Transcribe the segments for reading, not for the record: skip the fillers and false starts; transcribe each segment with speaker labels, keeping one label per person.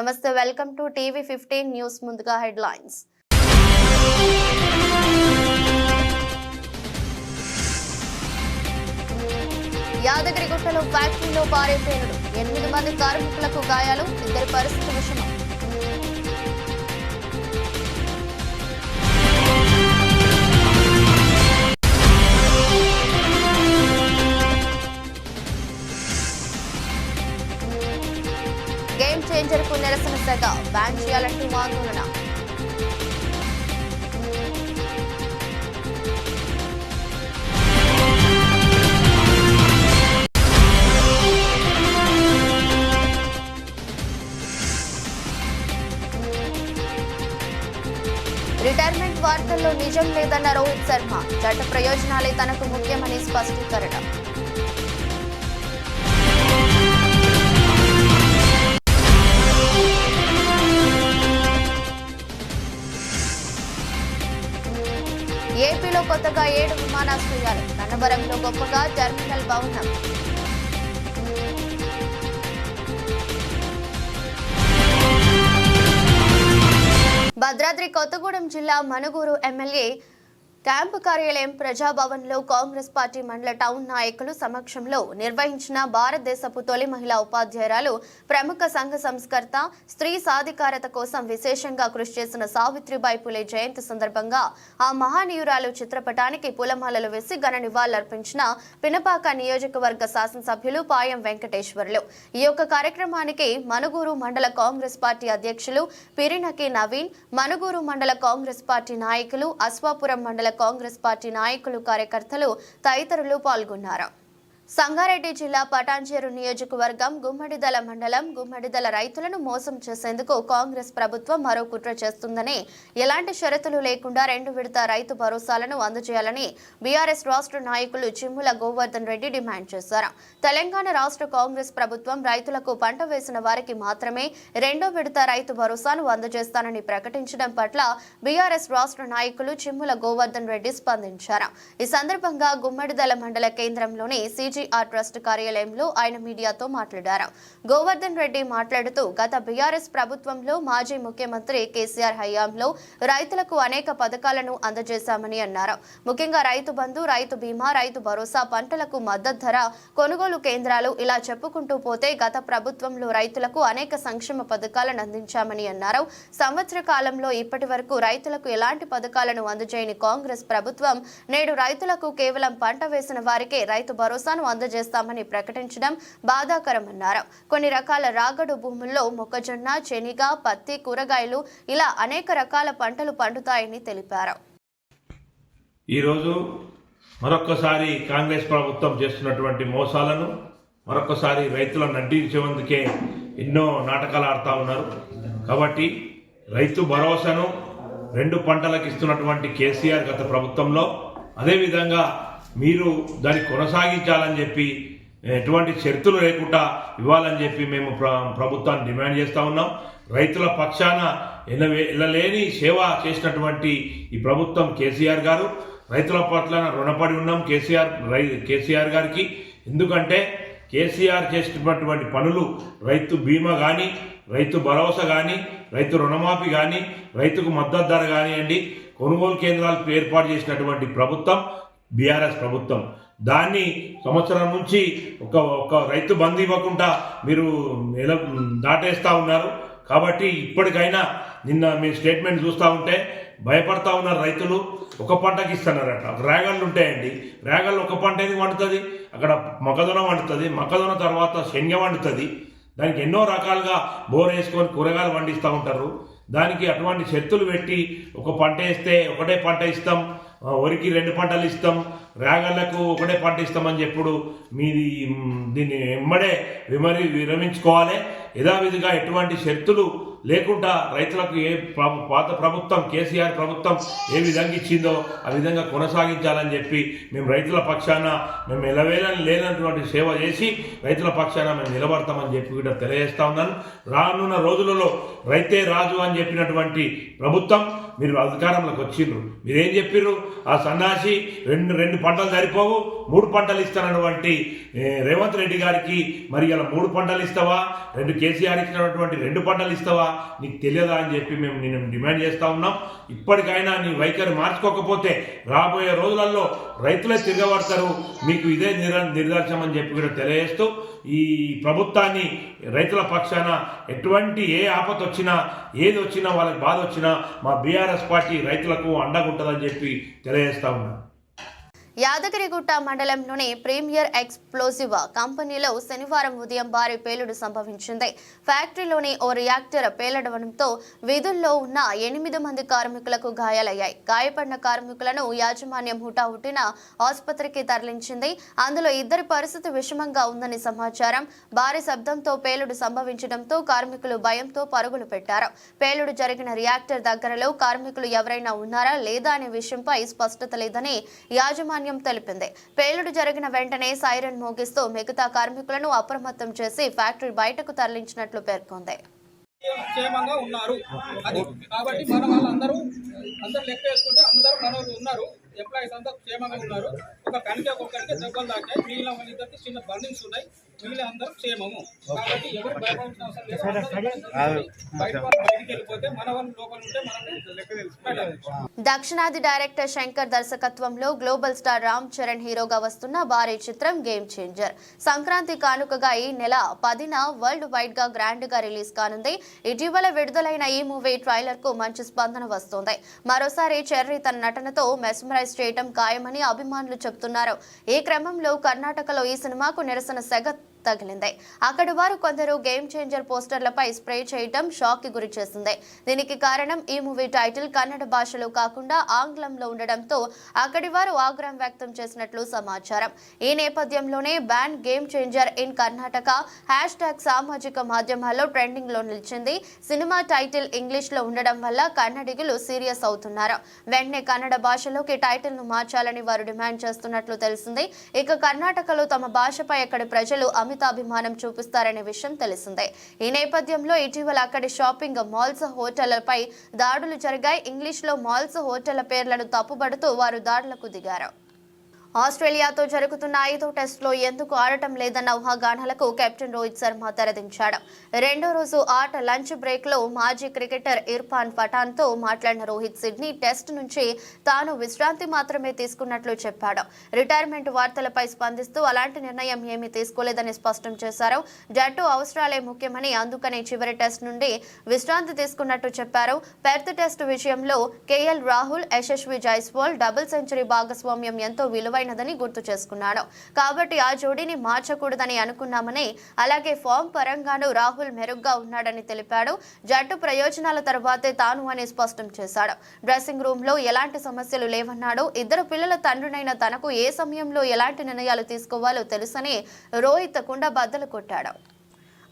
Speaker 1: నమస్తే, welcome to TV 15 news. ముందుగా headlines. యాదగిరిగుట్టలో ఫ్యాక్టరీలో పారే పేలుడు, 8 మంది కార్మికులకు గాయాలు, 2 పరిస్థితి విషమం. గేమ్ చేంజర్ కు నిరసన సెగ, బ్యాన్ చేయాలంటూ ఆందోళన. రిటైర్మెంట్ వార్తల్లో నిజం లేదన్న రోహిత్ శర్మ, చట్ట ప్రయోజనాలే తనకు ముఖ్యమని స్పష్టీకరణ. ఏపీలో కొత్తగా 7 విమానాశ్రయాలు, నన్నవరంలో గొప్పగా టెర్మినల్ భవనం. భద్రాద్రి కొత్తగూడెం జిల్లా మనుగూరు ఎమ్మెల్యే క్యాంపు కార్యాలయం ప్రజాభవన్లో కాంగ్రెస్ పార్టీ మండల టౌన్ నాయకులు సమక్షంలో నిర్వహించిన భారతదేశపు తొలి మహిళా ఉపాధ్యాయురాలు, ప్రముఖ సంఘ సంస్కర్త, స్త్రీ సాధికారత కోసం విశేషంగా కృషి చేసిన సావిత్రిబాయి పులే జయంతి సందర్భంగా ఆ మహానీయురాలు చిత్రపటానికి పూలమాలలు వేసి ఘన నివాళులర్పించిన పినపాక నియోజకవర్గ శాసనసభ్యులు పాయం వెంకటేశ్వర్లు. ఈ యొక్క కార్యక్రమానికి మనుగూరు మండల కాంగ్రెస్ పార్టీ అధ్యక్షులు పిరినకి నవీన్, మనుగూరు మండల కాంగ్రెస్ పార్టీ నాయకులు, అశ్వాపురం మండల కాంగ్రెస్ పార్టీ నాయకులు, కార్యకర్తలు తదితరులు పాల్గొన్నారు. సంగారెడ్డి జిల్లా పటాన్చెరు నియోజకవర్గం గుమ్మడిదల మండలం గుమ్మడిదల రైతులను మోసం చేసేందుకు కాంగ్రెస్ ప్రభుత్వం మరో కుట్ర చేస్తుందని, ఎలాంటి షరతులు లేకుండా 2 విడత రైతు భరోసాలను అందజేయాలని బీఆర్ఎస్ రాష్ట్ర నాయకులు చిమ్ముల గోవర్ధన్ రెడ్డి డిమాండ్ చేశారు. తెలంగాణ రాష్ట్ర కాంగ్రెస్ ప్రభుత్వం రైతులకు పంట వేసిన వారికి మాత్రమే 2వ విడత రైతు భరోసాను అందజేస్తానని ప్రకటించడం పట్ల బీఆర్ఎస్ రాష్ట్ర నాయకులు చిమ్ముల గోవర్ధన్ రెడ్డి స్పందించారు. ఈ సందర్భంగా గుమ్మడిదల మండల కేంద్రంలోని ఆర్ ట్రస్ట్ కార్యాలయంలో ఆయన మీడియాతో మాట్లాడారు. గోవర్ధన్ రెడ్డి మాట్లాడుతూ, గత బీఆర్ఎస్ ప్రభుత్వంలో మాజీ ముఖ్యమంత్రి కేసీఆర్ హయాంలో రైతులకు అనేక పథకాలను అందజేశామని అన్నారు. ముఖ్యంగా రైతు బంధు, రైతు బీమా, రైతు భరోసా, పంటలకు మద్దతు ధర, కొనుగోలు కేంద్రాలు, ఇలా చెప్పుకుంటూ పోతే గత ప్రభుత్వంలో రైతులకు అనేక సంక్షేమ పథకాలను అందించామని అన్నారు. సంవత్సర కాలంలో ఇప్పటి వరకు రైతులకు ఎలాంటి పథకాలను అందజేయని కాంగ్రెస్ ప్రభుత్వం నేడు రైతులకు కేవలం పంట వేసిన వారికే రైతు భరోసాను అందజేస్తామని ప్రకటించడం బాధాకరమన్నారు. కొన్ని రకాల రాగడు భూముల్లో మొక్కజొన్న, శనగ, పత్తి, కూరగాయలు, ఇలా అనేక రకాల పంటలు పండుతాయని తెలిపారు.
Speaker 2: ఈరోజు మరొక్కసారి కాంగ్రెస్ ప్రభుత్వం చేస్తున్నటువంటి మోసాలను మరొక్కసారి రైతులను నడ్డించేందుకే ఎన్నో నాటకాలు ఆడుతూ ఉన్నారు. కాబట్టి రైతు భరోసాను 2 పంటలకు ఇస్తున్నటువంటి కేసీఆర్ గత ప్రభుత్వంలో, అదేవిధంగా మీరు దాన్ని కొనసాగించాలని చెప్పి ఎటువంటి షరతులు లేకుండా ఇవ్వాలని చెప్పి మేము ప్రభుత్వాన్ని డిమాండ్ చేస్తూ ఉన్నాం. రైతుల పక్షాన ఎనలేని సేవ చేసినటువంటి ఈ ప్రభుత్వం కేసీఆర్ గారు, రైతుల పట్ల రుణపడి ఉన్నాం కేసీఆర్ గారికి. ఎందుకంటే కేసీఆర్ చేసినటువంటి పనులు, రైతు బీమా కానీ, రైతు భరోసా కానీ, రైతు రుణమాఫీ కానీ, రైతుకు మద్దతు ధర కానివ్వండి, కొనుగోలు కేంద్రాలు ఏర్పాటు చేసినటువంటి ప్రభుత్వం బీఆర్ఎస్ ప్రభుత్వం. దాన్ని సంవత్సరం నుంచి ఒక రైతు బంధు ఇవ్వకుండా మీరు దాటేస్తూ ఉన్నారు. కాబట్టి ఇప్పటికైనా నిన్న మీ స్టేట్మెంట్ చూస్తూ ఉంటే భయపడతా ఉన్నారు రైతులు. ఒక పంటకి ఇస్తున్నారట. రేగళ్ళు ఉంటాయండి, రేగళ్ళు ఒక పంట ఎందుకు వండుతుంది? అక్కడ మొక్కజొన్న వండుతుంది, మొక్కజొన్న తర్వాత శనగ వండుతుంది. దానికి ఎన్నో రకాలుగా బోర్ వేసుకొని కూరగాయలు పండిస్తూ ఉంటారు. దానికి అటువంటి షరతులు పెట్టి ఒక పంట వేస్తే ఒకటే పంట ఇస్తాం, వరికి 2 పంటలు ఇస్తాం, రేగళ్లకు ఒకటే పంట ఇస్తామని చెప్పుడు మీది దీన్ని ఎమ్మడే విరమించుకోవాలి. యథావిధిగా ఎటువంటి షరతులు లేకుండా రైతులకు పాత ప్రభుత్వం కేసీఆర్ ప్రభుత్వం ఏ విధంగా ఇచ్చిందో ఆ విధంగా కొనసాగించాలని చెప్పి మేము రైతుల పక్షాన మేము ఎలవేలని లేనటువంటి సేవ చేసి రైతుల పక్షాన మేము నిలబడతామని చెప్పి కూడా తెలియజేస్తా ఉన్నాను. రానున్న రోజులలో రైతే రాజు అని చెప్పినటువంటి ప్రభుత్వం మీరు అధికారంలోకి వచ్చిండ్రు. మీరేం చెప్పిర్రు? ఆ సన్నాసి రెండు పంటలు సరిపోవు 3 పంటలు ఇస్తానటువంటి రేవంత్ రెడ్డి గారికి మరి ఇలా 3 పంటలు ఇస్తావా, కేసీఆర్ ఇచ్చినటువంటి 2 పంటలు ఇస్తావా, నీకు తెలియదా అని చెప్పి మేము నేను డిమాండ్ చేస్తా ఉన్నాం. ఇప్పటికైనా నీ వైఖరి మార్చుకోకపోతే రాబోయే రోజులలో రైతులే తిరగబడతారు. మీకు ఇదే నిర్దర్శనం అని చెప్పి కూడా తెలియజేస్తూ ఈ ప్రభుత్వాన్ని రైతుల పక్షాన ఎటువంటి ఏ ఆపద వచ్చినా ఏది వచ్చినా వాళ్ళకి బాధ వచ్చినా మా బీఆర్ఎస్ పార్టీ రైతులకు అండగా ఉంటుందని చెప్పి తెలియజేస్తా ఉన్నాం.
Speaker 1: యాదగిరిగుట్ట మండలంలోని ప్రీమియర్ ఎక్స్ప్లోజివ్ కంపెనీలో శనివారం ఉదయం భారీ పేలుడు సంభవించింది. ఫ్యాక్టరీలోని ఓ రియాక్టర్ పేలడడంతో విధుల్లో ఉన్న 8 మంది కార్మికులకు గాయాలయ్యాయి. గాయపడిన కార్మికులను యాజమాన్యం హుటాహుటిన ఆసుపత్రికి తరలించింది. అందులో 2 పరిస్థితి విషమంగా ఉందని సమాచారం. భారీ శబ్దంతో పేలుడు సంభవించడంతో కార్మికులు భయంతో పరుగులు పెట్టారు. పేలుడు జరిగిన రియాక్టర్ దగ్గరలో కార్మికులు ఎవరైనా ఉన్నారా లేదా అనే విషయంపై స్పష్టత లేదని యాజమాన్యం తెలిపింది. పేలుడు జరిగిన వెంటనే సైరన్ మోగిస్తూ మిగతా కార్మికులను అప్రమత్తం చేసి ఫ్యాక్టరీ బయటకు తరలించినట్లు పేర్కొంది.
Speaker 3: క్షేమంగా ఉన్నారు అది కాబట్టి మన వాళ్ళందరూ లెక్క వేసుకుంటే అందరూ మనోళ్ళు ఉన్నారు. ఎంప్లాయీస్ అంతా క్షేమంగా ఉన్నారు. ఒక కణికి ఒక్కొక్కరికి దెబ్బలు తాకాయి. మిగిలిన వాళ్ళిద్దరికి చిన్న బర్నింగ్స్ ఉన్నాయి. మిగిలిన అందరూ క్షేమము. కాబట్టి ఎవరు భయపడాల్సిన అవసరం లేదు. బయటికి వెళ్ళిపోతే మన వాళ్ళు లోపల ఉంటే మనకు లెక్క తెలుసు.
Speaker 1: దక్షిణాది డైరెక్టర్ శంకర్ దర్శకత్వంలో గ్లోబల్ స్టార్ రామ్ చరణ్ హీరోగా వస్తున్న భారీ చిత్రం గేమ్ చేంజర్ సంక్రాంతి కానుకగా ఈ నెల 10న వరల్డ్ వైడ్ గా గ్రాండ్ గా రిలీజ్ కానుంది. ఇటీవల విడుదలైన ఈ మూవీ ట్రైలర్ కు మంచి స్పందన వస్తోంది. మరోసారి చెర్రీ తన నటనతో మెస్మరైజ్ చేయడం ఖాయమని అభిమానులు చెబుతున్నారు. ఈ క్రమంలో కర్ణాటకలో ఈ సినిమాకు నిరసన సెగ తగిలింది. అక్కడి వారు కొందరు గేమ్ చేంజర్ పోస్టర్లపై స్ప్రే చేయడం షాక్ కి గురి చేసింది. దీనికి కారణం ఈ మూవీ టైటిల్ కన్నడ భాషలో కాకుండా ఆంగ్లంలో ఉండడంతో అక్కడి వారు ఆగ్రహం వ్యక్తం చేసినట్లు సమాచారం. ఈ నేపథ్యంలోనే ban game changer in Karnataka #, సామాజిక మాధ్యమాల్లో ట్రెండింగ్ లో నిలిచింది. సినిమా టైటిల్ ఇంగ్లీష్ లో ఉండడం వల్ల కన్నడిగులు సీరియస్ అవుతున్నారు. వెంటనే కన్నడ భాషలోకి టైటిల్ ను మార్చాలని వారు డిమాండ్ చేస్తున్నట్లు తెలిసింది. ఇక కర్ణాటకలో తమ భాషపై అక్కడి ప్రజలు అభిమానం చూపిస్తారనే విషయం తెలిసిందే. ఈ నేపథ్యంలో ఇటీవల అక్కడి షాపింగ్ మాల్స్, హోటళ్లపై దాడులు జరిగాయి. ఇంగ్లీష్ లో మాల్స్, హోటళ్ల పేర్లను తప్పుబడుతూ వారు దాడులకు దిగారు. ఆస్ట్రేలియాతో జరుగుతున్న 5వ టెస్టులో ఎందుకు ఆడటం లేదన్న ఊహాగానాలకు కెప్టెన్ రోహిత్ శర్మ తెరదించాడు. 2వ రోజు ఆట లంచ్ బ్రేక్ లో మాజీ క్రికెటర్ ఇర్ఫాన్ పఠాన్ తో మాట్లాడిన రోహిత్ సిడ్నీ టెస్ట్ నుంచి తాను విశ్రాంతి మాత్రమే తీసుకున్నట్లు చెప్పాడు. రిటైర్మెంట్ వార్తలపై స్పందిస్తూ అలాంటి నిర్ణయం ఏమీ తీసుకోలేదని స్పష్టం చేశారు. జట్టు అవసరాలే ముఖ్యమని, అందుకనే చివరి టెస్ట్ నుండి విశ్రాంతి తీసుకున్నట్టు చెప్పారు. పెర్త్ టెస్ట్ విషయంలో KL Rahul, Yashasvi Jaiswal double century భాగస్వామ్యం ఎంతో విలువైన గుర్తు చేసుకున్నాడు. కాబట్టి ఆ జోడీని మార్చకూడదని అనుకున్నామని, అలాగే ఫామ్ పరంగానూ రాహుల్ మెరుగ్గా ఉన్నాడని తెలిపాడు. జట్టు ప్రయోజనాల తర్వాతే తాను అని స్పష్టం చేశాడు. డ్రెస్సింగ్ రూమ్ లో ఎలాంటి సమస్యలు లేవన్నాడు. 2 పిల్లల తండ్రినైన తనకు ఏ సమయంలో ఎలాంటి నిర్ణయాలు తీసుకోవాలో తెలుసని రోహిత్ కుండ బద్దలు కొట్టాడు.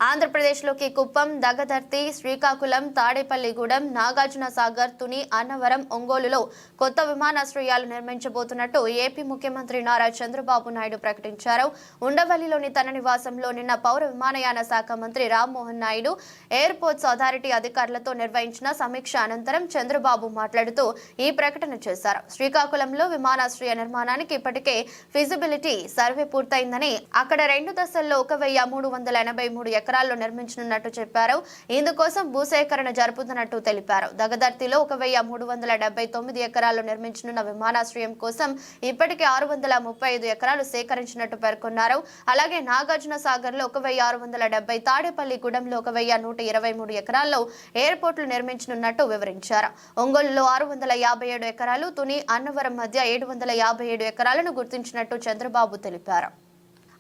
Speaker 1: ఆంధ్రప్రదేశ్లోకి కుప్పం, దగదర్తి, శ్రీకాకుళం, తాడేపల్లిగూడెం, నాగార్జున సాగర్, తుని, అన్నవరం, ఒంగోలులో కొత్త విమానాశ్రయాలు నిర్మించబోతున్నట్టు ఏపీ ముఖ్యమంత్రి నారా చంద్రబాబు నాయుడు ప్రకటించారు. ఉండవల్లిలోని తన నివాసంలో నిన్న పౌర విమానయాన శాఖ మంత్రి రామ్మోహన్ నాయుడు ఎయిర్పోర్ట్స్ అథారిటీ అధికారులతో నిర్వహించిన సమీక్ష అనంతరం చంద్రబాబు మాట్లాడుతూ ఈ ప్రకటన చేశారు. శ్రీకాకుళంలో విమానాశ్రయ నిర్మాణానికి ఇప్పటికే ఫిజిబిలిటీ సర్వే పూర్తయిందని, అక్కడ 2 దశల్లో 1383 ఎకరాల్లో నిర్మించనున్నట్టు చెప్పారు. ఇందుకోసం భూసేకరణ జరుపుతున్నట్టు తెలిపారు. దగదర్తిలో 1379 ఎకరాల్లో నిర్మించనున్న విమానాశ్రయం కోసం ఇప్పటికే 635 ఎకరాలు సేకరించినట్టు పేర్కొన్నారు. అలాగే నాగార్జున సాగర్ లో 1670, తాడేపల్లిగూడెంలో 1123 ఎకరాల్లో ఎయిర్పోర్టులు నిర్మించనున్నట్టు వివరించారు. ఒంగోలులో 657 ఎకరాలు, తుని, అన్నవరం మధ్య 757 ఎకరాలను గుర్తించినట్టు చంద్రబాబు తెలిపారు.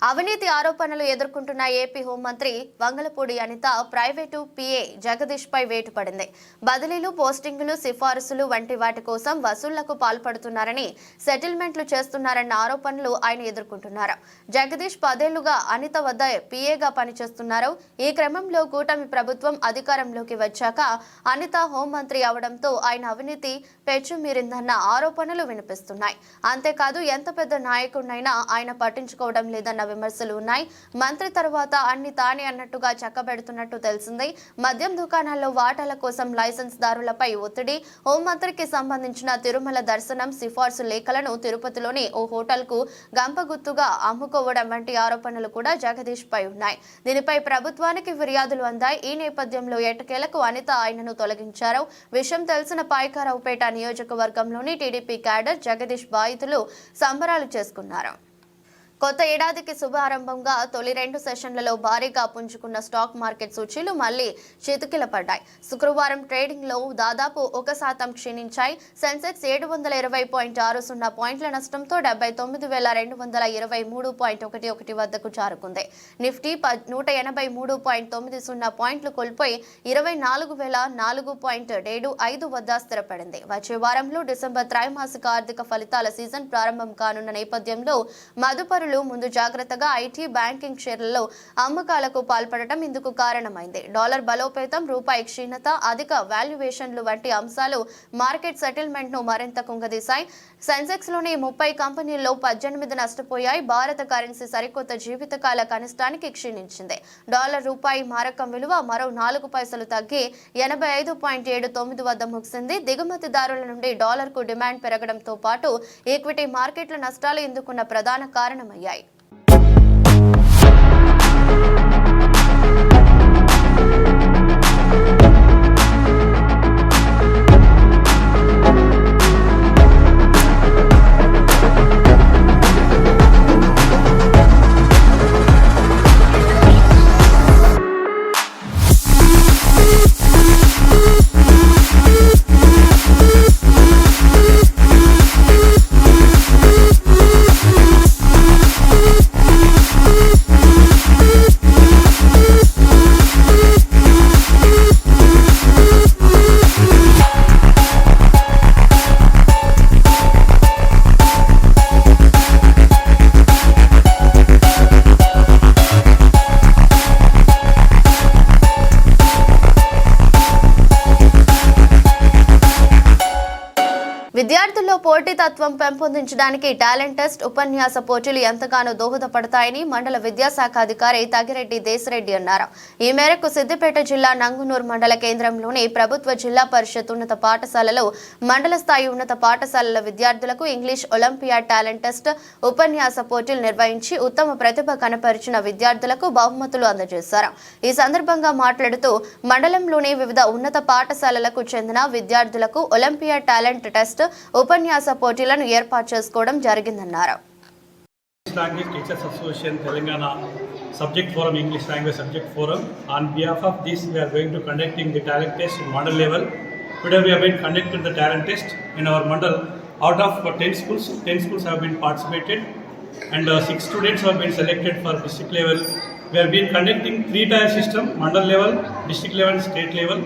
Speaker 1: అవినీతి ఆరోపణలు ఎదుర్కొంటున్న ఏపీ హోంమంత్రి వంగలపూడి అనిత ప్రైవేటు పిఏ జగదీష్ పై వేటు పడింది. బదిలీలు, పోస్టింగులు, సిఫారసులు వంటి వాటి కోసం వసూళ్లకు పాల్పడుతున్నారని, సెటిల్మెంట్లు చేస్తున్నారన్న ఆరోపణలు ఆయన ఎదుర్కొంటున్నారు. జగదీష్ 10 ఏళ్లుగా అనిత వద్ద పిఏగా పనిచేస్తున్నారు. ఈ క్రమంలో కూటమి ప్రభుత్వం అధికారంలోకి వచ్చాక అనిత హోంమంత్రి అవడంతో ఆయన అవినీతి పెచ్చుమీరిందన్న ఆరోపణలు వినిపిస్తున్నాయి. అంతేకాదు ఎంత పెద్ద నాయకుడినైనా ఆయన పట్టించుకోవడం లేదన్న విమర్శలు ఉన్నాయి. మంత్రి తర్వాత అన్ని తానే అన్నట్టుగా చక్కబెడుతున్నట్టు తెలిసింది. మద్యం దుకాణాల్లో వాటాల కోసం లైసెన్స్ దారులపై ఒత్తిడి, హోంమంత్రికి సంబంధించిన తిరుమల దర్శనం సిఫార్సు లేఖలను తిరుపతిలోని ఓ హోటల్కు గంపగుత్తుగా అమ్ముకోవడం వంటి ఆరోపణలు కూడా జగదీష్ పై ఉన్నాయి. దీనిపై ప్రభుత్వానికి ఫిర్యాదులు అందాయి. ఈ నేపథ్యంలో ఎట్టకేలకు అనిత ఆయనను తొలగించారు. విషయం తెలిసిన పాయకారావుపేట నియోజకవర్గంలోని టీడీపీ క్యాడర్ జగదీష్ బాధితులు సంబరాలు చేసుకున్నారు. కొత్త ఏడాదికి శుభారంభంగా తొలి 2 సెషన్లలో భారీగా పుంజుకున్న స్టాక్ మార్కెట్ సూచీలు మళ్లీ చితికిలపడ్డాయి. శుక్రవారం ట్రేడింగ్ లో దాదాపు 1% క్షీణించాయి. సెన్సెక్స్ 720.60 పాయింట్ల నష్టంతో 79,223.11 వద్దకు చేరుకుంది. నిఫ్టీ 183.90 పాయింట్లు కోల్పోయి 24,004.75 వద్ద స్థిరపడింది. వచ్చే వారంలో డిసెంబర్ త్రైమాసిక ఆర్థిక ఫలితాల సీజన్ ప్రారంభం కానున్న నేపథ్యంలో మదుపరులు ముందు జాగ్రత్తగా ఐటీ, బ్యాంకింగ్ షేర్లలో అమ్మకాలకు పాల్పడటం ఇందుకు కారణమైంది. డాలర్ బలోపేతం, రూపాయి క్షీణత, అధిక వాల్యుయేషన్లు వంటి అంశాలు మార్కెట్ సెటిల్మెంట్ ను మరింత కుంగదీశాయి. సెన్సెక్స్ లోని 30 కంపెనీల్లో 18 నష్టపోయాయి. భారత కరెన్సీ సరికొత్త జీవితకాల కనిష్టానికి క్షీణించింది. డాలర్ రూపాయి మారకం విలువ మరో 4 పైసలు తగ్గి 85.79 వద్ద ముగిసింది. దిగుమతిదారుల నుండి డాలర్ కు డిమాండ్ పెరగడంతో పాటు ఈక్విటీ మార్కెట్ల నష్టాలు ఇందుకున్న ప్రధాన కారణమయ్యాయి. విద్యార్థుల్లో పోటీతత్వం పెంపొందించడానికి టాలెంట్ టెస్ట్, ఉపన్యాస పోటీలు ఎంతగానో దోహదపడతాయని మండల విద్యాశాఖ అధికారి తగిరెడ్డి దేశరెడ్డి అన్నారు. ఈ మేరకు సిద్దిపేట జిల్లా నంగునూరు మండల కేంద్రంలోని ప్రభుత్వ జిల్లా పరిషత్ ఉన్నత పాఠశాలలో మండల స్థాయి ఉన్నత పాఠశాలల విద్యార్థులకు ఇంగ్లీష్ ఒలింపియాడ్, టాలెంట్ టెస్ట్, ఉపన్యాస పోటీలు నిర్వహించి ఉత్తమ ప్రతిభ కనపరిచిన విద్యార్థులకు బహుమతులు అందజేశారు. ఈ సందర్భంగా మాట్లాడుతూ మండలంలోని వివిధ ఉన్నత పాఠశాలలకు చెందిన విద్యార్థులకు ఒలింపియాడ్, టాలెంట్ టెస్ట్, ఉపన్యాస పోటీలను ఏర్పాటు చేసుకోవడం జరిగిందన్నారు.
Speaker 4: Language Teachers Association Telangana Subject Forum, English Language Subject Forum. On behalf of this, we are going to conducting the talent test in mandal level. Today we have been conducting the talent test in our mandal. Out of 10 schools have been participated, and 6 students have been selected for district level. We have been conducting 3-tier system: mandal level, district level, state level.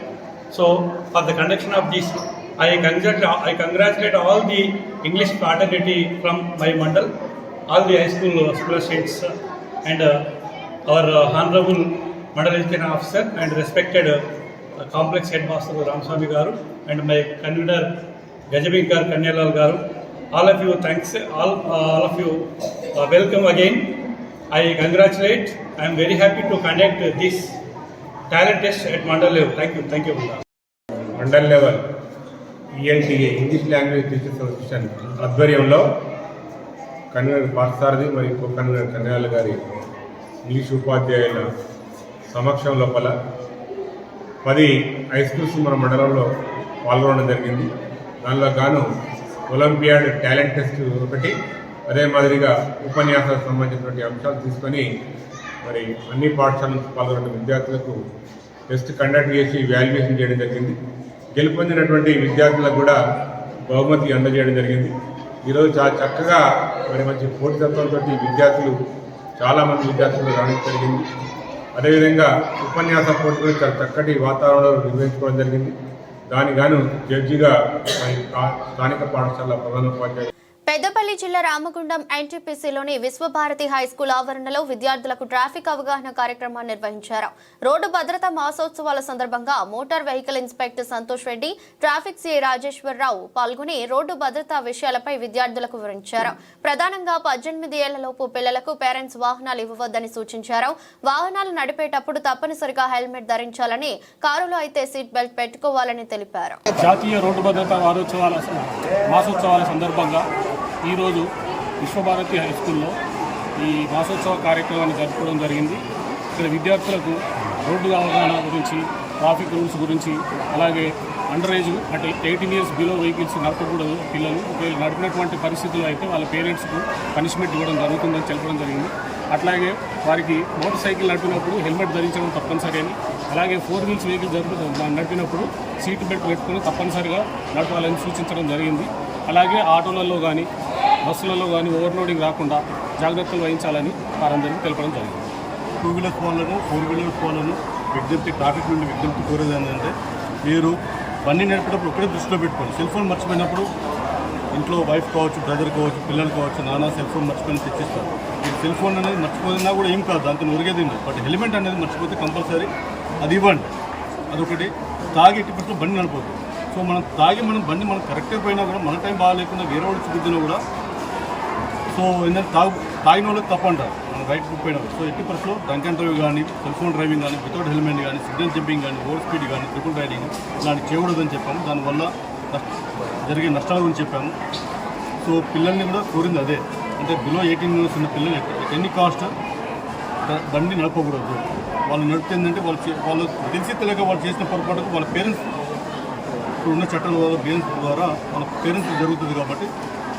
Speaker 4: So for the conduction of this, I congratulate all the English fraternity from my mandal, all the high school students, and our honorable mandal education officer and respected complex headmaster Ramswamy garu, and my convener Gajabinkar Kanyalal garu. All of you, thanks. All of you, welcome again. I congratulate. I am very happy to conduct this talent test at mandal level. Thank you.
Speaker 5: Mandal level ELTA English language teachers association ఆధ్వర్యంలో convener Parthasarathi మరియు co convener కన్యాల గారి English ఉపాధ్యాయుల సమక్షం లోపల 10 high schools మన మండలంలో పాల్గొనడం జరిగింది. దానిలో గాను ఒలింపియాడ్, టాలెంట్ టెస్ట్ ఒకటి, అదే మాదిరిగా ఉపన్యాసాలకు సంబంధించినటువంటి అంశాలు తీసుకొని మరి అన్ని పాఠశాల నుంచి పాల్గొన్న విద్యార్థులకు టెస్ట్ కండక్ట్ చేసి వాల్యుయేషన్ చేయడం జరిగింది. గెలుపొందినటువంటి విద్యార్థులకు కూడా బహుమతి అందజేయడం జరిగింది. ఈరోజు చాలా చక్కగా మరి మంచి పోటీతత్వంతో చాలామంది విద్యార్థులు రావడం జరిగింది. అదేవిధంగా ఉపన్యాస పోటీలు చాలా చక్కటి వాతావరణంలో నిర్వహించుకోవడం జరిగింది. దానికి గాను జడ్జిగా స్థానిక పాఠశాల ప్రధానోపాధ్యాయులు
Speaker 1: పెద్దపల్లి జిల్లా రామగుండం ఎన్టీపీసీలోని విశ్వభారతి హైస్కూల్ ఆవరణలో విద్యార్థులకు ట్రాఫిక్ అవగాహన కార్యక్రమాన్ని నిర్వహించారు. రోడ్డు భద్రతా మాసోత్సవాల సందర్భంగా motor vehicle inspector Santosh Reddy, traffic CI Rajeshwara Rao పాల్గొని రోడ్డు భద్రతా విషయాలపై విద్యార్థులకు వివరించారు. ప్రధానంగా 18 ఏళ్లలోపు పిల్లలకు పేరెంట్స్ వాహనాలు ఇవ్వవద్దని సూచించారు. వాహనాలు నడిపేటప్పుడు తప్పనిసరిగా హెల్మెట్ ధరించాలని, కారులో అయితే సీట్ బెల్ట్ పెట్టుకోవాలని తెలిపారు.
Speaker 6: జాతీయ రోడ్డు భద్రతా మాసోత్సవాల సందర్భంగా ఈరోజు విశ్వభారతి హై స్కూల్లో ఈ మాసోత్సవ కార్యక్రమాన్ని జరుపుకోవడం జరిగింది. ఇక్కడ విద్యార్థులకు రోడ్డు అవగాహన గురించి, ట్రాఫిక్ రూల్స్ గురించి, అలాగే అండర్ ఏజ్ అంటే 18 ఇయర్స్ బిలో వెహికల్స్ నడపకూడదు పిల్లలు. ఒకవేళ నడిపినటువంటి పరిస్థితుల్లో అయితే వాళ్ళ పేరెంట్స్కు పనిష్మెంట్ ఇవ్వడం జరుగుతుందని తెలపడం జరిగింది. అట్లాగే వారికి మోటార్ సైకిల్ నడిపినప్పుడు హెల్మెట్ ధరించడం తప్పనిసరి అని, అలాగే 4 వీల్స్ వెహికల్ నడిపినప్పుడు సీట్ బెల్ట్ పెట్టుకుని తప్పనిసరిగా నడపాలని సూచించడం జరిగింది. అలాగే ఆటోలలో కానీ బస్సులలో కానీ ఓవర్లోడింగ్ రాకుండా జాగ్రత్తలు వహించాలని వారందరికీ తెలపడం జరిగింది.
Speaker 7: 2 వీలర్స్ వాళ్ళను 4 వీలర్స్ వాళ్ళను ట్రాఫిక్ నుండి విజ్ఞప్తి కోరేది ఏంటంటే, మీరు బండి నడిపేటప్పుడు ఒకటే దృష్టిలో పెట్టుకోండి. సెల్ ఫోన్ మర్చిపోయినప్పుడు ఇంట్లో వైఫ్ కావచ్చు, బ్రదర్ కావచ్చు, పిల్లలు కావచ్చు, నాన్న సెల్ ఫోన్ మర్చిపోయిన తెచ్చిస్తారు. ఈ సెల్ ఫోన్ అనేది మర్చిపోయినా కూడా ఏం కాదు, దాంతో ఒరిగేది లేదు. బట్ హెల్మెట్ అనేది మర్చిపోతే కంపల్సరీ అది ఇవ్వండి. అదొకటి. తాగి ఇటు బండి నడపదు. సో మనం బండి మనం కరెక్ట్గా పోయినా కూడా మన టైం బాగాలేకుండా వేరే వాడు చూద్దినా కూడా, సో ఏంటంటే తాగిన వాళ్ళకి తప్పు అంటారు మనం రైట్ పోయినా. సో ఎట్టి పరిస్థితుల్లో డ్రంక్ అండ్ డ్రైవ్ కానీ, సెల్ ఫోన్ డ్రైవింగ్ కానీ, వితౌట్ హెల్మెట్ కానీ, సిగ్నల్ జంపింగ్ కానీ, ఓవర్ స్పీడ్ కానీ, ట్రిపుల్ రైడింగ్ ఇలాంటి చేయకూడదని చెప్పాము. దానివల్ల జరిగే నష్టాల గురించి చెప్పాము. సో పిల్లల్ని కూడా కోరింది అదే, అంటే బిలో 18 ఇయర్స్ ఉన్న పిల్లలు ఎన్ని కాస్ట్ బండి నడపకూడదు. వాళ్ళు నడిపితే ఏంటంటే వాళ్ళు తెలిసి తెలియక వాళ్ళు చేసిన పొరపాటుకు వాళ్ళ పేరెంట్స్ ఇప్పుడు ఉన్న చట్టాల ద్వారా వాళ్ళ పేరెంట్స్ జరుగుతుంది కాబట్టి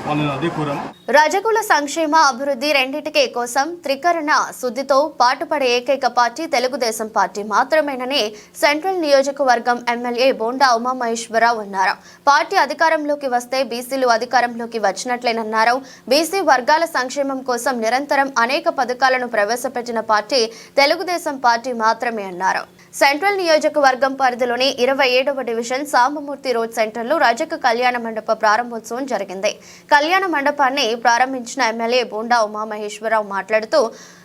Speaker 7: వాళ్ళని అదే కోరాము.
Speaker 1: రజకుల సంక్షేమ అభివృద్ధి రెండింటికి కోసం త్రికరణ శుద్ధితో పాటుపడే ఏకైక పార్టీ తెలుగుదేశం పార్టీ మాత్రమేనని సెంట్రల్ నియోజకవర్గం ఎమ్మెల్యే బోండా ఉమామహేశ్వరరావు అన్నారు. పార్టీ అధికారంలోకి వస్తే బీసీలు అధికారంలోకి వచ్చినట్లేనన్నారు. బీసీ వర్గాల సంక్షేమం కోసం నిరంతరం అనేక పథకాలను ప్రవేశపెట్టిన పార్టీ తెలుగుదేశం పార్టీ మాత్రమే అన్నారు. సెంట్రల్ నియోజకవర్గం పరిధిలోని 27వ డివిజన్ సాంబమూర్తి రోడ్ సెంటర్లో రజక కళ్యాణ మండప ప్రారంభోత్సవం జరిగింది. కళ్యాణ మండపాన్ని ప్రారంభించిన ఎమ్మెల్యే బోండా ఉమామహేశ్వరరావు మాట్లాడుతూ,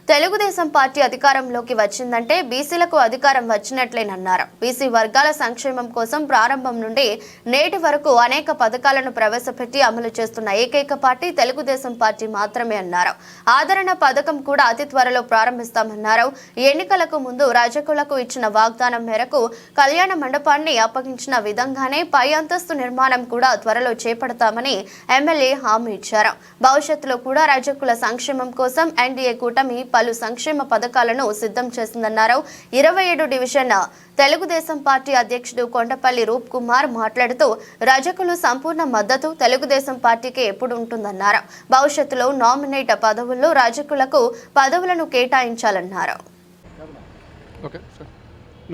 Speaker 1: తెలుగుదేశం పార్టీ అధికారంలోకి వచ్చిందంటే బీసీలకు అధికారం వచ్చినట్లేనన్నారు. బీసీ వర్గాల సంక్షేమం కోసం ప్రారంభం నుండి నేటి వరకు అనేక పథకాలను ప్రవేశపెట్టి అమలు చేస్తున్న ఏకైక పార్టీ తెలుగుదేశం పార్టీ మాత్రమే అన్నారు. ఆదరణ పథకం కూడా అతి త్వరలో ప్రారంభిస్తామన్నారు. ఎన్నికలకు ముందు రజకులకు ఇచ్చిన వాగ్దానం మేరకు కళ్యాణ మండపాన్ని అప్పగించిన విధంగానే పై అంతస్తు నిర్మాణం కూడా త్వరలో చేపడతామని ఎమ్మెల్యే హామీ ఇచ్చారు. భవిష్యత్తులో కూడా రజకుల సంక్షేమం కోసం ఎన్డీఏ కూటమి పలు సంక్షేమ పథకాలను సిద్ధం చేసిందన్నారు. 27 డివిజన్ తెలుగుదేశం పార్టీ అధ్యక్షుడు కొండపల్లి రూప్ కుమార్ మాట్లాడుతూ, రజకులు సంపూర్ణ మద్దతు తెలుగుదేశం పార్టీకి ఎప్పుడు ఉంటుందన్నారు. భవిష్యత్తులో నామినేట్ పదవుల్లో రజకులకు పదవులను కేటాయించాలన్నారు.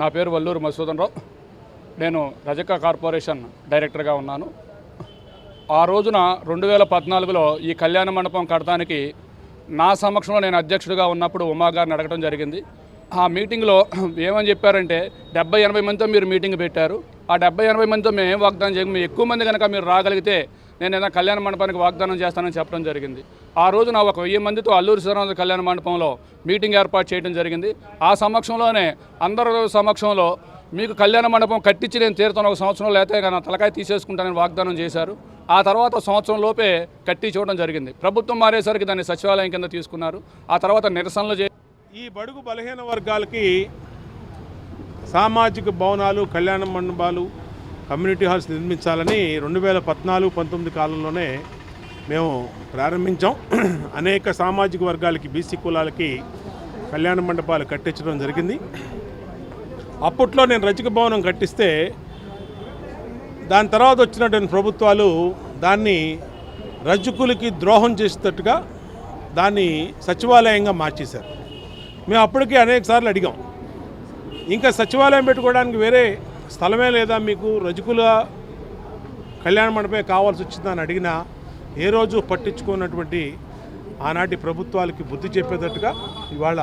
Speaker 6: నా పేరు వల్లూరు మధుసూదన్ రావు. నేను రజక కార్పొరేషన్ డైరెక్టర్గా ఉన్నాను. ఆ రోజున 2014లో ఈ కళ్యాణ మండపం కడటానికి నా సమక్షంలో నేను అధ్యక్షుడిగా ఉన్నప్పుడు ఉమా గారిని అడగడం జరిగింది. ఆ మీటింగ్లో ఏమని చెప్పారంటే 70-80 మందితో మీరు మీటింగ్ పెట్టారు. ఆ 70-80 మందితో మేము ఏం వాగ్దానం చేయము, ఎక్కువ మంది కనుక మీరు రాగలిగితే నేను ఏదైనా కళ్యాణ మండపానికి వాగ్దానం చేస్తానని చెప్పడం జరిగింది. ఆ రోజున ఒక 1000 మందితో అల్లూరి సీతారామరాజు కళ్యాణ మండపంలో మీటింగ్ ఏర్పాటు చేయడం జరిగింది. ఆ సమక్షంలోనే అందరి సమక్షంలో మీకు కళ్యాణ మండపం కట్టించి నేను తీరుతాను, 1 సంవత్సరం లేతే నా తలకాయ తీసేసుకుంటానని వాగ్దానం చేశారు. ఆ తర్వాత సంవత్సరం లోపే కట్టి చూడడం జరిగింది. ప్రభుత్వం మారేసరికి దాన్ని సచివాలయం కింద తీసుకున్నారు. ఆ తర్వాత నిరసనలు
Speaker 5: ఈ బడుగు బలహీన వర్గాలకి సామాజిక భవనాలు, కళ్యాణ మండపాలు, కమ్యూనిటీ హాల్స్ నిర్మించాలని 2014-19 కాలంలోనే మేము ప్రారంభించాం. అనేక సామాజిక వర్గాలకి, బీసీ కులాలకి కళ్యాణ మండపాలు కట్టించడం జరిగింది. అప్పట్లో నేను రజక భవనం కట్టిస్తే దాని తర్వాత వచ్చినటువంటి ప్రభుత్వాలు దాన్ని రజకులకి ద్రోహం చేసేటట్టుగా దాన్ని సచివాలయంగా మార్చేశారు. మేము అప్పటికే అనేక సార్లు అడిగాం, ఇంకా సచివాలయం పెట్టుకోవడానికి వేరే స్థలమే లేదా మీకు, రజకుల కళ్యాణ మండపమే కావాల్సి వచ్చిందని అడిగినా ఏ రోజు పట్టించుకున్నటువంటి ఆనాటి ప్రభుత్వాలకి బుద్ధి చెప్పేటట్టుగా ఇవాళ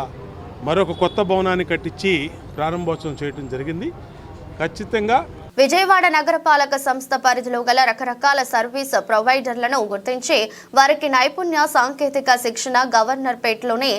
Speaker 5: మరొక కొత్త భవనాన్ని కట్టించి ప్రారంభోత్సవం చేయడం జరిగింది. ఖచ్చితంగా
Speaker 1: విజయవాడ నగరపాలక సంస్థ పరిధిలో గల రకరకాల సర్వీస్ ప్రొవైడర్లను గుర్తించి వారికి నైపుణ్య సాంకేతిక శిక్షణ గవర్నర్పేటలోని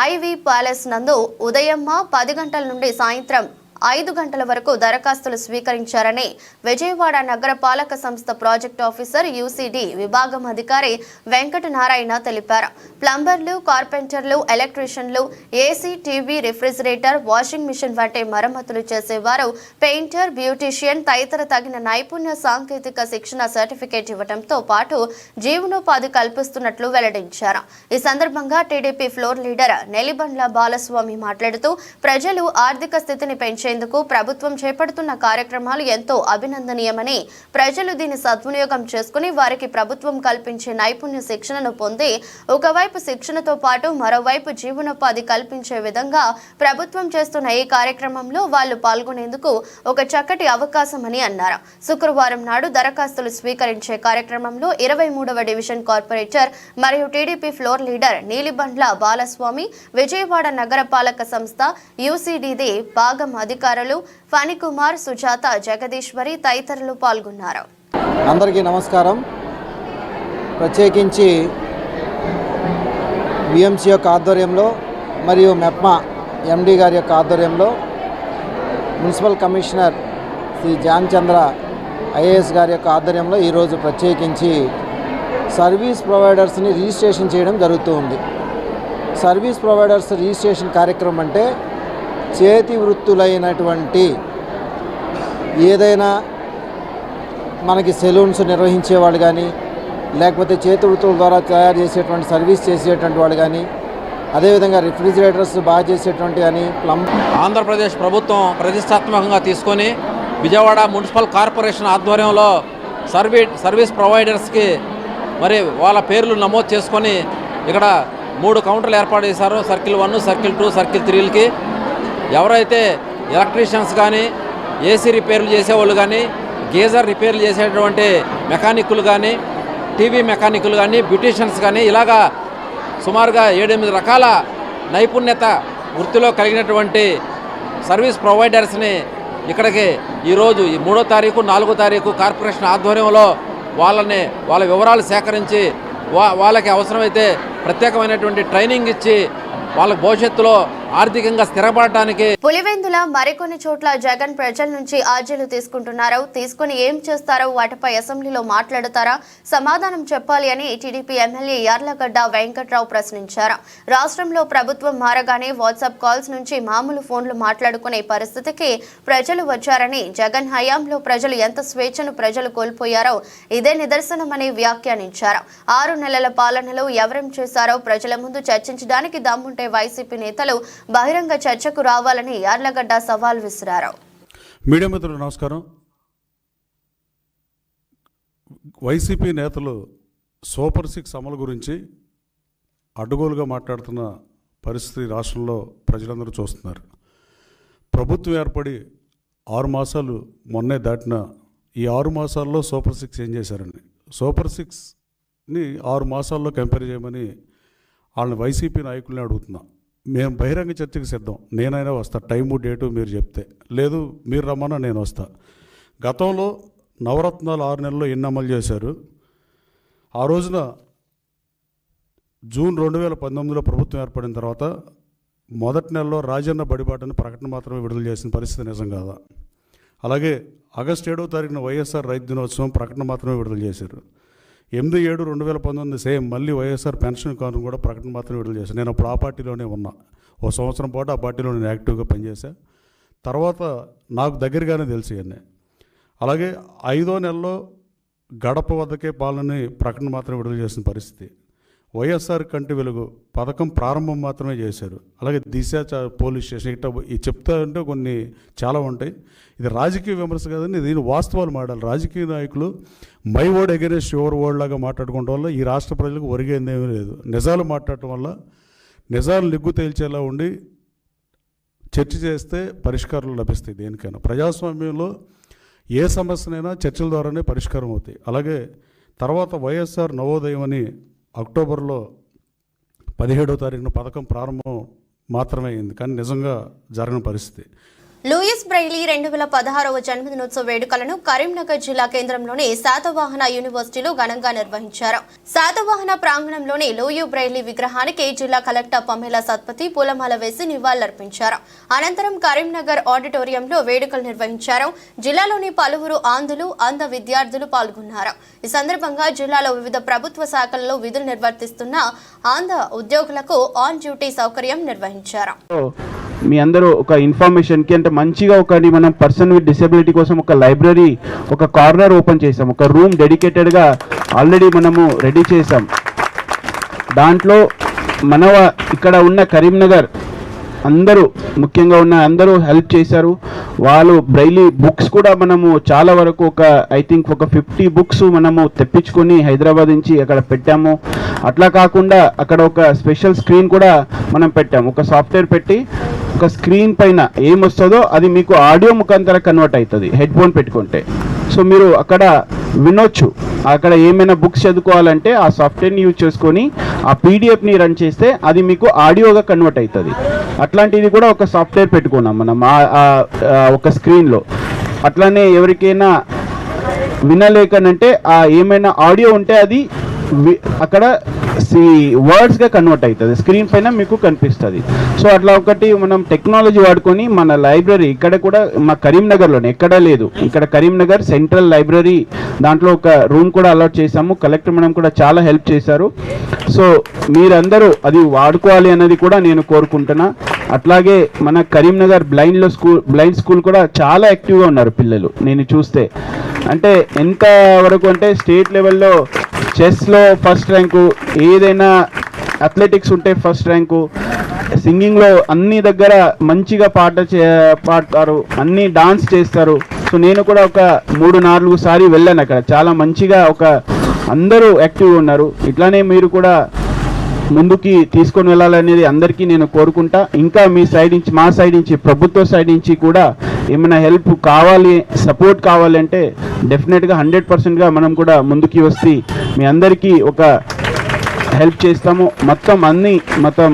Speaker 1: ఐవీ ప్యాలెస్ నందు ఉదయం 10 గంటల నుండి సాయంత్రం 5 గంటల వరకు దరఖాస్తులు స్వీకరించారని విజయవాడ నగర పాలక సంస్థ ప్రాజెక్ట్ ఆఫీసర్ యూసీడీ విభాగం అధికారి వెంకటనారాయణ తెలిపారు. ప్లంబర్లు, కార్పెంటర్లు, ఎలక్ట్రీషియన్లు, AC, TV, refrigerator, washing machine వంటి మరమ్మతులు చేసేవారు, పెయింటర్, బ్యూటీషియన్ తదితర తగిన నైపుణ్య సాంకేతిక శిక్షణ సర్టిఫికేట్ ఇవ్వడంతో పాటు జీవనోపాధి కల్పిస్తున్నట్లు వెల్లడించారు. ఈ సందర్భంగా TDP floor leader Nelibandla Balaswamy మాట్లాడుతూ ప్రజలు ఆర్థిక స్థితిని పెంచేందుకు ప్రభుత్వం చేపడుతున్న కార్యక్రమాలు ఎంతో అభినందనీయమని, ప్రజలు దీన్ని సద్వినియోగం చేసుకుని వారికి ప్రభుత్వం కల్పించే నైపుణ్య శిక్షణను పొంది ఒకవైపు శిక్షణతో పాటు మరోవైపు జీవనోపాధి కల్పించే విధంగా ప్రభుత్వం చేస్తున్న ఈ కార్యక్రమంలో వాళ్లు పాల్గొనేందుకు ఒక చక్కటి అవకాశమని అన్నారు. శుక్రవారం నాడు దరఖాస్తులు స్వీకరించే కార్యక్రమంలో 23వ డివిజన్ కార్పొరేటర్ మరియు TDP floor leader Neelibandla Balaswamy, Vijayawada నగర పాలక సంస్థ యూసీడీది భాగం అధికారులు ఫణికుమార్, సుజాత, జగదీశ్వరి తదితరులు పాల్గొన్నారు.
Speaker 8: అందరికీ నమస్కారం. ప్రత్యేకించి విఎంసీ యొక్క ఆధ్వర్యంలో మరియు మెప్మా ఎండి గారి యొక్క ఆధ్వర్యంలో మున్సిపల్ కమిషనర్ శ్రీ జాన్ చంద్ర ఐఏఎస్ గారి యొక్క ఆధ్వర్యంలో ఈరోజు ప్రత్యేకించి సర్వీస్ ప్రొవైడర్స్ని రిజిస్ట్రేషన్ చేయడం జరుగుతూ ఉంది. సర్వీస్ ప్రొవైడర్స్ రిజిస్ట్రేషన్ కార్యక్రమం అంటే చేతి వృత్తులైనటువంటి ఏదైనా మనకి సెలూన్స్ నిర్వహించేవాళ్ళు కానీ, లేకపోతే చేతి వృత్తుల ద్వారా తయారు చేసేటువంటి సర్వీస్ చేసేటువంటి వాళ్ళు కానీ, అదేవిధంగా రిఫ్రిజిరేటర్స్ బాగా చేసేటువంటి కానీ
Speaker 9: ఆంధ్రప్రదేశ్ ప్రభుత్వం ప్రతిష్టాత్మకంగా తీసుకొని విజయవాడ మున్సిపల్ కార్పొరేషన్ ఆధ్వర్యంలో సర్వీస్ ప్రొవైడర్స్కి మరి వాళ్ళ పేర్లు నమోదు చేసుకొని ఇక్కడ 3 కౌంటర్లు ఏర్పాటు చేశారు. సర్కిల్ 1, సర్కిల్ 2, సర్కిల్ 3కి ఎవరైతే ఎలక్ట్రీషియన్స్ కానీ, ఏసీ రిపేర్లు చేసేవాళ్ళు కానీ, గీజర్ రిపేర్లు చేసేటువంటి మెకానిక్కులు కానీ, టీవీ మెకానిక్కులు కానీ, బ్యూటీషియన్స్ కానీ ఇలాగా సుమారుగా 7-8 రకాల నైపుణ్యత వృత్తిలో కలిగినటువంటి సర్వీస్ ప్రొవైడర్స్ని ఇక్కడికి ఈరోజు 3వ తారీఖు 4వ తారీఖు కార్పొరేషన్ ఆధ్వర్యంలో వాళ్ళ వివరాలు సేకరించి వాళ్ళకి అవసరమైతే ప్రత్యేకమైనటువంటి ట్రైనింగ్ ఇచ్చి వాళ్ళ భవిష్యత్తులో ఆర్థికంగా స్థిరపడటానికి.
Speaker 1: పులివెందుల మరికొన్ని చోట్ల జగన్ ప్రజల నుంచి ఆర్జీలు తీసుకుని ఏం చేస్తారో వాటిపై అసెంబ్లీలో మాట్లాడతారా, సమాధానం చెప్పాలి అని టీడీపీ ఎమ్మెల్యే యార్లగడ్డ వెంకట్రావు ప్రశ్నించారు. రాష్ట్రంలో ప్రభుత్వం మారగానే వాట్సాప్ కాల్స్ నుంచి మామూలు ఫోన్లు మాట్లాడుకునే పరిస్థితికి ప్రజలు వచ్చారని, జగన్ హయాంలో ప్రజలు ఎంత స్వేచ్ఛను ప్రజలు కోల్పోయారో ఇదే నిదర్శనమని వ్యాఖ్యానించారు. 6 నెలల పాలనలో ఎవరేం చేశారో ప్రజల ముందు చర్చించడానికి దమ్ముంటే వైసీపీ నేతలు బహిరంగ చర్చకు రావాలని యార్లగడ్డ సవాల్ విసిరారు.
Speaker 10: మీడియా మిత్రులు నమస్కారం. వైసీపీ నేతలు సూపర్ 6 అమలు గురించి అడ్డగోలుగా మాట్లాడుతున్న పరిస్థితి రాష్ట్రంలో ప్రజలందరూ చూస్తున్నారు. ప్రభుత్వం ఏర్పడి 6 మాసాలు మొన్నే దాటిన ఈ 6 మాసాల్లో సూపర్ 6 ఏం చేశారని, సూపర్ 6ని 6 మాసాల్లో కంపేర్ చేయమని వాళ్ళని వైసీపీ నాయకుల్ని అడుగుతున్నా. మేము బహిరంగ చర్చకి సిద్ధం. నేనైనా వస్తా, టైము డేటు మీరు చెప్తే, లేదు మీరు రమ్మన్నా నేను వస్తా. గతంలో నవరత్నాలు 6 నెలల్లో ఎన్ని అమలు చేశారు? ఆ రోజున జూన్ 2019లో ప్రభుత్వం ఏర్పడిన తర్వాత మొదటి నెలలో రాజన్న బడిబాటని ప్రకటన మాత్రమే విడుదల చేసిన పరిస్థితి నిజం కాదా? అలాగే ఆగస్టు 7వ తారీఖున వైఎస్ఆర్ రైతు దినోత్సవం ప్రకటన మాత్రమే విడుదల చేశారు. 8/7/2019 సేమ్ మళ్ళీ వైఎస్ఆర్ పెన్షన్ కానుక కూడా ప్రకటన మాత్రమే విడుదల చేశాను. నేను అప్పుడు ఆ పార్టీలోనే ఉన్నా. 1 సంవత్సరం పాటు ఆ పార్టీలో నేను యాక్టివ్గా పనిచేశా. తర్వాత నాకు దగ్గరగానే తెలిసి అన్నీ. అలాగే 5వ నెలలో గడప వద్దకే పాలనని ప్రకటన మాత్రమే విడుదల చేసిన పరిస్థితి. వైఎస్ఆర్ కంటి వెలుగు పథకం ప్రారంభం మాత్రమే చేశారు. అలాగే దిశ పోలీస్ స్టేషన్ ఇట్లా చెప్తా ఉంటే కొన్ని చాలా ఉంటాయి. ఇది రాజకీయ విమర్శ కదండి, దీని వాస్తవాలు మాట్లాడాలి. రాజకీయ నాయకులు my word against your word లాగా మాట్లాడుకోవడం వల్ల ఈ రాష్ట్ర ప్రజలకు ఒరిగేందేమీ లేదు. నిజాలు మాట్లాడటం వల్ల నిజాలు నిగ్గు తేల్చేలా ఉండి చర్చ చేస్తే పరిష్కారాలు లభిస్తాయి. దేనికైనా ప్రజాస్వామ్యంలో ఏ సమస్యనైనా చర్చల ద్వారానే పరిష్కారం అవుతాయి. అలాగే తర్వాత వైఎస్ఆర్ నవోదయం అని అక్టోబర్లో 17వ తారీఖున పథకం ప్రారంభం మాత్రమే అయింది, కానీ నిజంగా జరగని పరిస్థితి.
Speaker 1: లూయిస్ బ్రెయిలీ 2016వ జన్మదినోత్సవ వేడుకలను కరీంనగర్ జిల్లా కేంద్రంలోని శాతవాహన యూనివర్సిటీలో ఘనంగా నిర్వహించారు. శాతవాహన ప్రాంగణంలోని లూయి బ్రెయిలీ విగ్రహానికి జిల్లా కలెక్టర్ పమేలా సత్పతి పూలమాల వేసి నివాళులర్పించారు. అనంతరం కరీంనగర్ ఆడిటోరియంలో వేడుకలు నిర్వహించారు. జిల్లాలోని పలువురు ఆంధ్రులు, అంధ విద్యార్థులు పాల్గొన్నారు. ఈ సందర్భంగా జిల్లాలో వివిధ ప్రభుత్వ శాఖల్లో విధులు నిర్వర్తిస్తున్న ఆంధ్ర ఉద్యోగులకు ఆన్ డ్యూటీ సౌకర్యం నిర్వహించారు.
Speaker 11: మీ అందరూ ఒక ఇన్ఫర్మేషన్కి అంటే మంచిగా మనం పర్సన్ విత్ డిసెబిలిటీ కోసం ఒక లైబ్రరీ, ఒక కార్నర్ ఓపెన్ చేసాం. ఒక రూమ్ డెడికేటెడ్గా ఆల్రెడీ మనము రెడీ చేసాం. దాంట్లో ఇక్కడ ఉన్న కరీంనగర్ అందరూ ముఖ్యంగా ఉన్న అందరూ హెల్ప్ చేశారు. వాళ్ళు బ్రైలీ బుక్స్ కూడా మనము చాలా వరకు ఐ థింక్ ఒక 50 బుక్స్ మనము తెప్పించుకొని హైదరాబాద్ నుంచి అక్కడ పెట్టాము. అట్లా కాకుండా అక్కడ ఒక స్పెషల్ స్క్రీన్ కూడా మనం పెట్టాము. ఒక సాఫ్ట్వేర్ పెట్టి ఒక స్క్రీన్ పైన ఏమొస్తుందో అది మీకు ఆడియో ముఖాంతరం కన్వర్ట్ అవుతుంది హెడ్ ఫోన్ పెట్టుకుంటే. సో మీరు అక్కడ వినొచ్చు. అక్కడ ఏమైనా బుక్స్ చదువుకోవాలంటే ఆ సాఫ్ట్వేర్ని యూజ్ చేసుకొని ఆ పీడిఎఫ్ని రన్ చేస్తే అది మీకు ఆడియోగా కన్వర్ట్ అవుతుంది. అట్లాంటిది కూడా ఒక సాఫ్ట్వేర్ పెట్టుకున్నాం మనం ఒక స్క్రీన్లో. అట్లానే ఎవరికైనా వినలేకనంటే ఏమైనా ఆడియో ఉంటే అది అక్కడ వర్డ్స్గా కన్వర్ట్ అవుతుంది, స్క్రీన్ పైన మీకు కనిపిస్తుంది. సో అట్లా ఒకటి మనం టెక్నాలజీ వాడుకొని మన లైబ్రరీ ఇక్కడ కూడా మా కరీంనగర్లోనే ఎక్కడా లేదు. ఇక్కడ కరీంనగర్ సెంట్రల్ లైబ్రరీ దాంట్లో ఒక రూమ్ కూడా అలాట్ చేశాము. కలెక్టర్ మేడం కూడా చాలా హెల్ప్ చేశారు. సో మీరందరూ అది వాడుకోవాలి అన్నది కూడా నేను కోరుకుంటున్నా. అట్లాగే మన కరీంనగర్ బ్లైండ్ స్కూల్ కూడా చాలా యాక్టివ్గా ఉన్నారు పిల్లలు. నేను చూస్తే అంటే ఎంత వరకు అంటే స్టేట్ లెవెల్లో చెస్లో ఫస్ట్ ర్యాంకు, ఏదైనా అథ్లెటిక్స్ ఉంటే ఫస్ట్ ర్యాంకు, సింగింగ్లో అన్ని దగ్గర మంచిగా పాడతారు, అన్ని డాన్స్ చేస్తారు. సో నేను కూడా ఒక 3-4 సార్లు వెళ్ళాను అక్కడ. చాలా మంచిగా అందరూ యాక్టివ్గా ఉన్నారు. ఇట్లానే మీరు కూడా ముందుకి తీసుకొని వెళ్ళాలనేది అందరికీ నేను కోరుకుంటా. ఇంకా మీ సైడ్ నుంచి, మా సైడ్ నుంచి, ప్రభుత్వ సైడ్ నుంచి కూడా ఏమైనా హెల్ప్ కావాలి, సపోర్ట్ కావాలంటే డెఫినెట్గా 100%గా మనం కూడా ముందుకి వస్తే మీ అందరికీ ఒక హెల్ప్ చేస్తాము. మొత్తం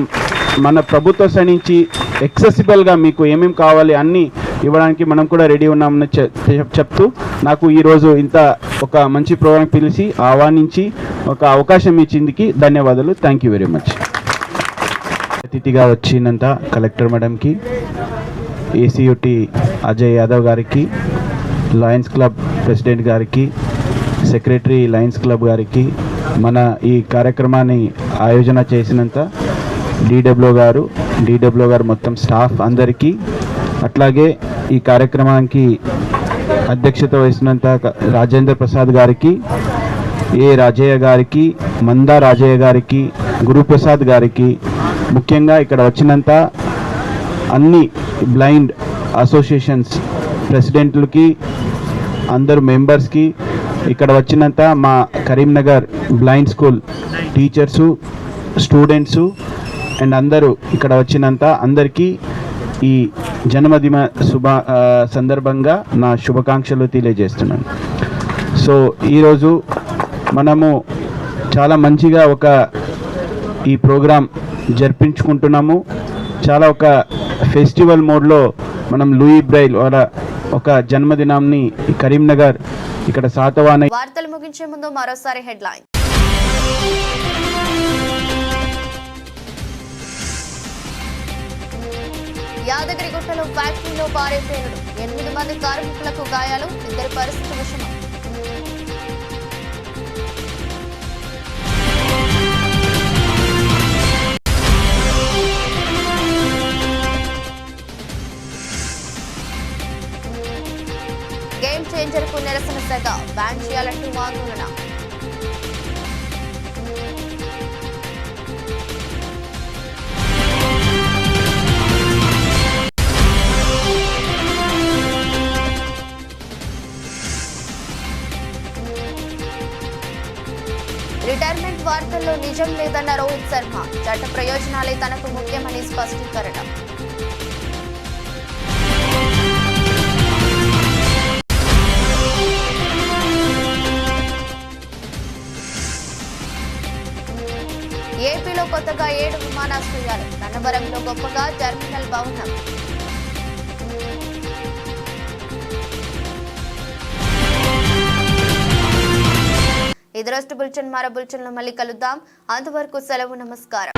Speaker 11: మన ప్రభుత్వ సైడ్ నుంచి యాక్సెసిబుల్గా మీకు ఏమేమి కావాలి అన్నీ ఇవ్వడానికి మనం కూడా రెడీ ఉన్నామని చెప్తూ నాకు ఈరోజు ఇంత ఒక మంచి ప్రోగ్రాం పిలిచి ఆహ్వానించి ఒక అవకాశం ఇచ్చిందికి ధన్యవాదాలు. Thank you very much. అతిథిగా వచ్చినంత కలెక్టర్ మేడంకి, ఏసీయూటీ అజయ్ యాదవ్ గారికి, లయన్స్ క్లబ్ ప్రెసిడెంట్ గారికి, సెక్రటరీ లయన్స్ క్లబ్ గారికి, మన ఈ కార్యక్రమాన్ని ఆయోజన చేసినంత డీడబ్ల్యూ గారు మొత్తం స్టాఫ్ అందరికీ, అట్లాగే ఈ కార్యక్రమానికి అధ్యక్షత వహిస్తున్నంత రాజేంద్ర ప్రసాద్ గారికి, ఏ రాజయ్య గారికి, మందా రాజయ్య గారికి, గురుప్రసాద్ గారికి, ముఖ్యంగా ఇక్కడ వచ్చినంత అన్ని బ్లైండ్ అసోసియేషన్స్ ప్రెసిడెంట్లకి, అందరు మెంబర్స్కి, ఇక్కడ వచ్చినంత మా Karimnagar blind school teachers, students and అందరూ ఇక్కడ వచ్చినంత అందరికీ ఈ జన్మదిన సందర్భంగా నా శుభాకాంక్షలు తెలియజేస్తున్నాను. సో ఈరోజు మనము చాలా మంచిగా ఈ ప్రోగ్రాం జరిపించుకుంటున్నాము. చాలా ఒక ఫెస్టివల్ మోడ్లో మనం లూయి బ్రెయిల్ ఒక జన్మదినాన్ని కరీంనగర్ ఇక్కడ శాతవాహన.
Speaker 1: వార్తలు ముగించే ముందు మరోసారి హెడ్లైన్. యాదగిరిగుట్టలో ఫ్యాక్టరీలో పారే పేలుడు, 8 మంది కార్మికులకు గాయాలు, 2 పరిస్థితి విషమం. గేమ్ చేంజర్ కు నిరసన సెగ, బ్యాన్ చేయాలంటూ ఆందోళన. రిటైర్మెంట్ వార్తల్లో నిజం లేదన్న రోహిత్ శర్మ, చట్ట ప్రయోజనాలే తనకు ముఖ్యమని స్పష్టీకరణ. ఏపీలో కొత్తగా 7 విమానాశ్రయాలు, నన్నవరంలో గొప్పగా టెర్మినల్ భవనం. ఇది రోజు బులెటిన్. మరో బులెటిన్లో మళ్ళీ కలుద్దాం. అంతవరకు సెలవు. నమస్కారం.